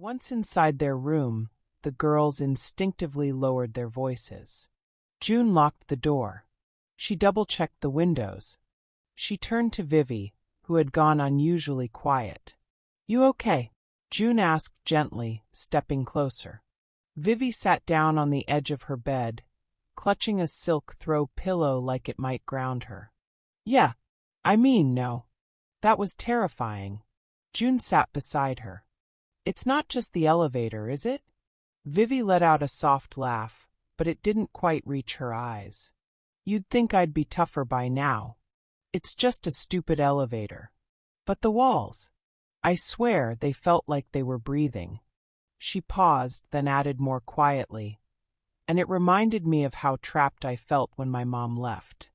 Once inside their room, the girls instinctively lowered their voices. June locked the door. She double-checked the windows. She turned to Vivi, who had gone unusually quiet. "You okay?" June asked gently, stepping closer. Vivi sat down on the edge of her bed, clutching a silk throw pillow like it might ground her. "Yeah. No. That was terrifying." June sat beside her. "It's not just the elevator, is it?" Vivi let out a soft laugh, but it didn't quite reach her eyes. "You'd think I'd be tougher by now. It's just a stupid elevator. But the walls. I swear they felt like they were breathing." She paused, then added more quietly, "And it reminded me of how trapped I felt when my mom left.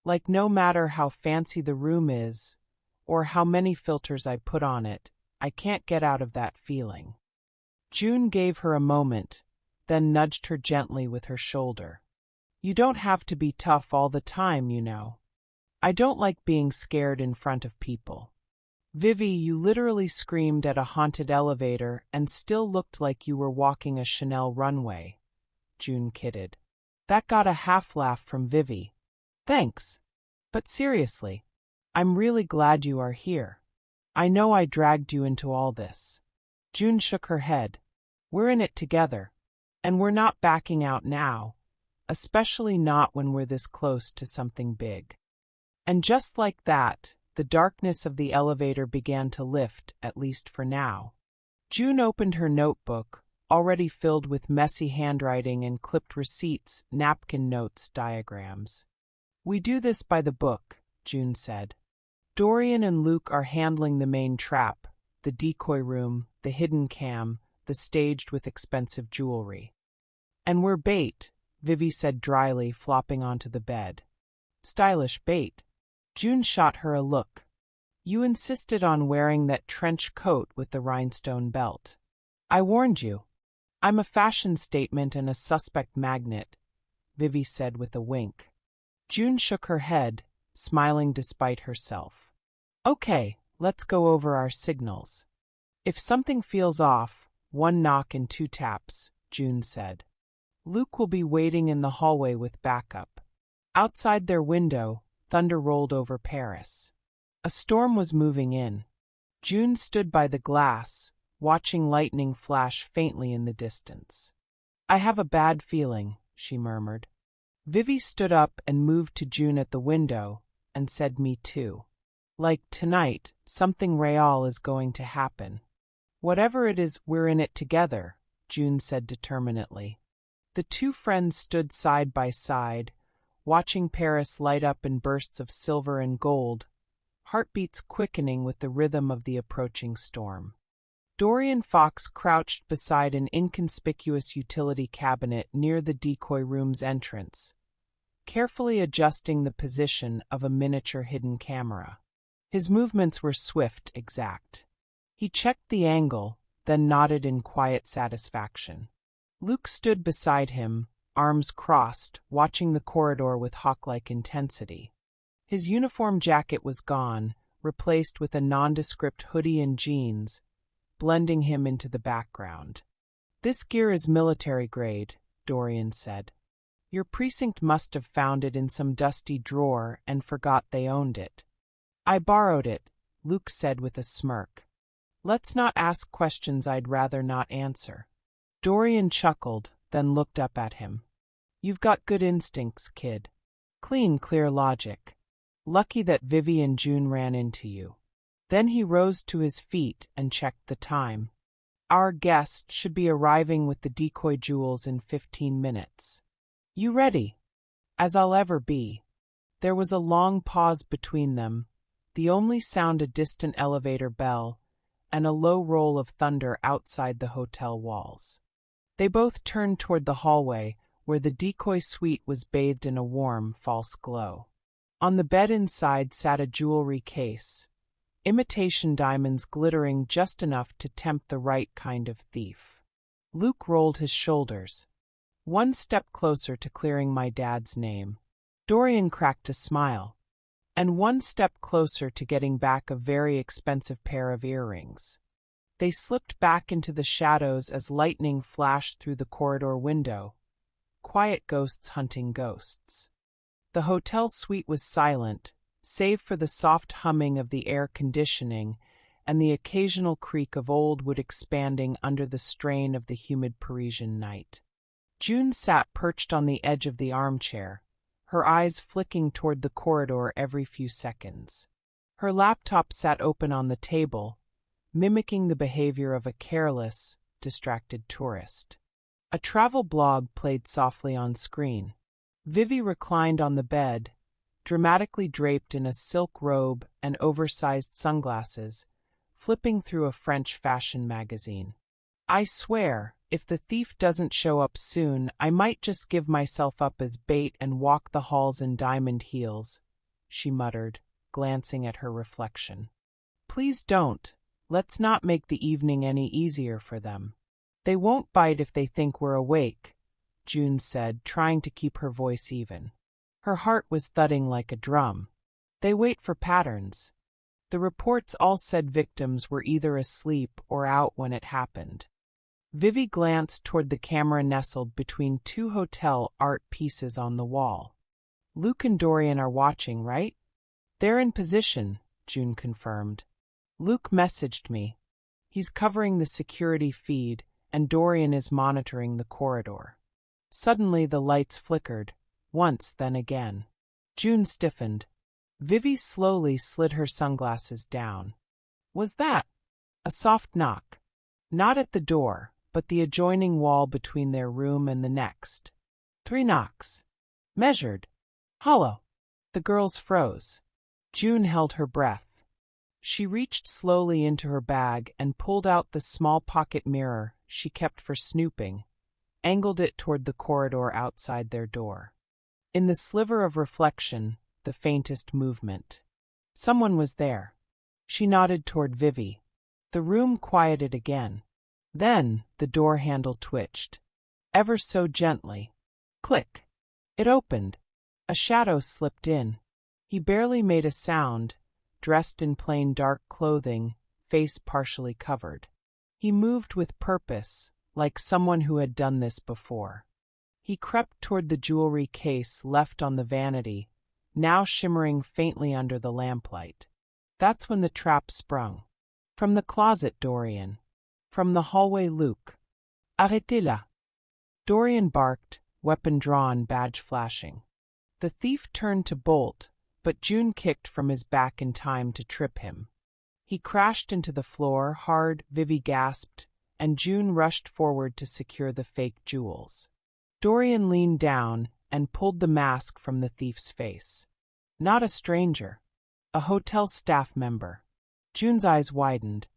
Like no matter how fancy the room is, or how many filters I put on it, I can't get out of that feeling." June gave her a moment, then nudged her gently with her shoulder. "You don't have to be tough all the time, you know. I don't like being scared in front of people." "Vivi, you literally screamed at a haunted elevator and still looked like you were walking a Chanel runway," June kidded. That got a half-laugh from Vivi. "Thanks. But seriously, I'm really glad you are here. I know I dragged you into all this." June shook her head. "We're in it together. And we're not backing out now, especially not when we're this close to something big." And just like that, the darkness of the elevator began to lift, at least for now. June opened her notebook, already filled with messy handwriting and clipped receipts, napkin notes, diagrams. "We do this by the book," June said. "Dorian and Luke are handling the main trap, the decoy room, the hidden cam, the staged with expensive jewelry. And we're bait," Vivi said dryly, flopping onto the bed. "Stylish bait." June shot her a look. "You insisted on wearing that trench coat with the rhinestone belt. I warned you. I'm a fashion statement and a suspect magnet," Vivi said with a wink. June shook her head, smiling despite herself. "Okay, let's go over our signals. If something feels off, 1 knock and 2 taps," June said. "Luke will be waiting in the hallway with backup." Outside their window, thunder rolled over Paris. A storm was moving in. June stood by the glass, watching lightning flash faintly in the distance. "I have a bad feeling," she murmured. Vivi stood up and moved to June at the window and said, "Me too. Like tonight, something real is going to happen." "Whatever it is, we're in it together," June said determinedly. The two friends stood side by side, watching Paris light up in bursts of silver and gold, heartbeats quickening with the rhythm of the approaching storm. Dorian Fox crouched beside an inconspicuous utility cabinet near the decoy room's entrance, carefully adjusting the position of a miniature hidden camera. His movements were swift, exact. He checked the angle, then nodded in quiet satisfaction. Luke stood beside him, arms crossed, watching the corridor with hawk-like intensity. His uniform jacket was gone, replaced with a nondescript hoodie and jeans, blending him into the background. "This gear is military grade," Dorian said. "Your precinct must have found it in some dusty drawer and forgot they owned it." "I borrowed it," Luke said with a smirk. "Let's not ask questions I'd rather not answer." Dorian chuckled, then looked up at him. "You've got good instincts, kid. Clean, clear logic. Lucky that Vivi and June ran into you." Then he rose to his feet and checked the time. "Our guest should be arriving with the decoy jewels in 15 minutes. You ready?" "As I'll ever be." There was a long pause between them, the only sound a distant elevator bell, and a low roll of thunder outside the hotel walls. They both turned toward the hallway, where the decoy suite was bathed in a warm, false glow. On the bed inside sat a jewelry case, imitation diamonds glittering just enough to tempt the right kind of thief. Luke rolled his shoulders. "One step closer to clearing my dad's name." Dorian cracked a smile. "And one step closer to getting back a very expensive pair of earrings." They slipped back into the shadows as lightning flashed through the corridor window. Quiet ghosts hunting ghosts. The hotel suite was silent, save for the soft humming of the air conditioning and the occasional creak of old wood expanding under the strain of the humid Parisian night. June sat perched on the edge of the armchair, her eyes flicking toward the corridor every few seconds. Her laptop sat open on the table, mimicking the behavior of a careless, distracted tourist. A travel blog played softly on screen. Vivi reclined on the bed, dramatically draped in a silk robe and oversized sunglasses, flipping through a French fashion magazine. I swear, if the thief doesn't show up soon, I might just give myself up as bait and walk the halls in diamond heels, she muttered, glancing at her reflection. Please don't. Let's not make the evening any easier for them. They won't bite if they think we're awake, June said, trying to keep her voice even. Her heart was thudding like a drum. They wait for patterns. The reports all said victims were either asleep or out when it happened. Vivi glanced toward the camera nestled between two hotel art pieces on the wall. Luke and Dorian are watching, right? They're in position, June confirmed. Luke messaged me. He's covering the security feed, and Dorian is monitoring the corridor. Suddenly the lights flickered, once then again. June stiffened. Vivi slowly slid her sunglasses down. Was that? A soft knock. Not at the door, but the adjoining wall between their room and the next. 3 knocks. Measured. Hollow. The girls froze. June held her breath. She reached slowly into her bag and pulled out the small pocket mirror she kept for snooping, angled it toward the corridor outside their door. In the sliver of reflection, the faintest movement. Someone was there. She nodded toward Vivi. The room quieted again. Then the door handle twitched. Ever so gently. Click. It opened. A shadow slipped in. He barely made a sound, dressed in plain dark clothing, face partially covered. He moved with purpose, like someone who had done this before. He crept toward the jewelry case left on the vanity, now shimmering faintly under the lamplight. That's when the trap sprung. From the closet, Dorian. From the hallway, Luke. Arrêtez là. Dorian barked, weapon drawn, badge flashing. The thief turned to bolt, but June kicked from his back in time to trip him. He crashed into the floor, hard, Vivi gasped, and June rushed forward to secure the fake jewels. Dorian leaned down and pulled the mask from the thief's face. Not a stranger. A hotel staff member. June's eyes widened.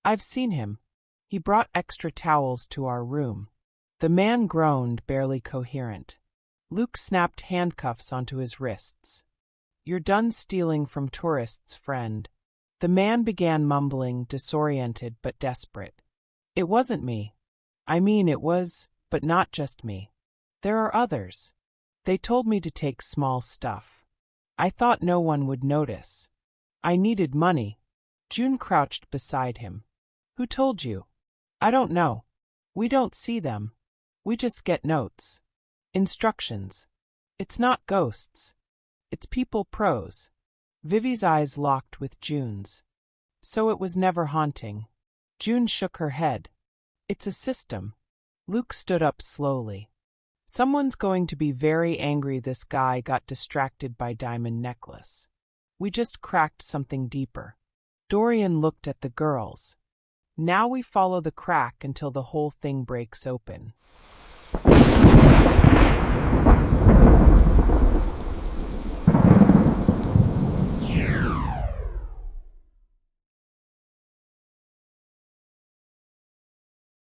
I've seen him. He brought extra towels to our room. The man groaned, barely coherent. Luke snapped handcuffs onto his wrists. You're done stealing from tourists, friend. The man began mumbling, disoriented but desperate. It wasn't me. I mean, it was, but not just me. There are others. They told me to take small stuff. I thought no one would notice. I needed money. June crouched beside him. Who told you? I don't know. We don't see them. We just get notes. Instructions. It's not ghosts. It's people pros. Vivi's eyes locked with June's. So it was never haunting. June shook her head. It's a system. Luke stood up slowly. Someone's going to be very angry this guy got distracted by diamond necklace. We just cracked something deeper. Dorian looked at the girls. Now we follow the crack until the whole thing breaks open.